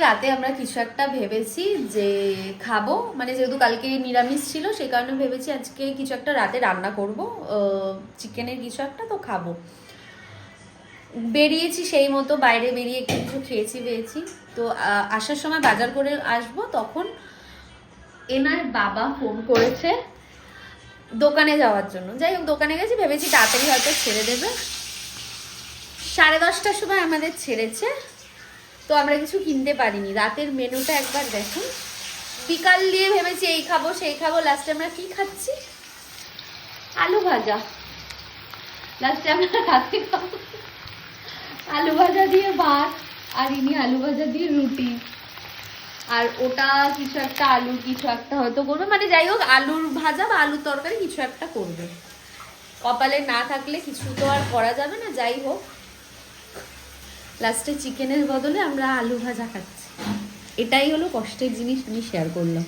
রাতে আমরা কিছু একটা ভেবেছি যে খাবো, মানে যেহেতু কালকে নিরামিষ ছিল সেই কারণে ভেবেছি আজকে কিছু একটা রাতে রান্না করব, চিকেনের কিছু একটা তো খাবো। বেরিয়েছি সেই মতো, বাইরে বেরিয়ে একটু কিছু খেয়েছি পেয়েছি। তো আসার সময় বাজার করে আসবো, তখন এনার বাবা ফোন করেছে দোকানে যাওয়ার জন্য। যাই হোক, দোকানে গেছি, ভেবেছি তাড়াতাড়ি হয়তো ছেড়ে দেবে। 10:30টার সময় আমাদের ছেড়েছে, তো আমরা কিছু কিনতে পারিনি। রাতের মেনুটা একবার দেখুন। বিকাল দিয়ে ভেবেছি এই খাবো সেই খাবো, লাস্টে আমরা কি খাচ্ছি? আলু ভাজা। লাস্টে আমরা রাতে খাবো আলু ভাজা দিয়ে ভাত, আর ইনি আলু ভাজা দিয়ে রুটি, আর ওটা কিছু একটা আলুর কিছু একটা হয়তো করবে, মানে যাই হোক আলুর ভাজা বা আলুর তরকারি কিছু একটা করবে। কপালে না থাকলে কিছু তো আর করা যাবে না। যাই হোক, লাস্টে চিকেনের বদলে আমরা আলু ভাজা খাচ্ছি। এটাই হলো কষ্টের জিনিস, আমি শেয়ার করলাম।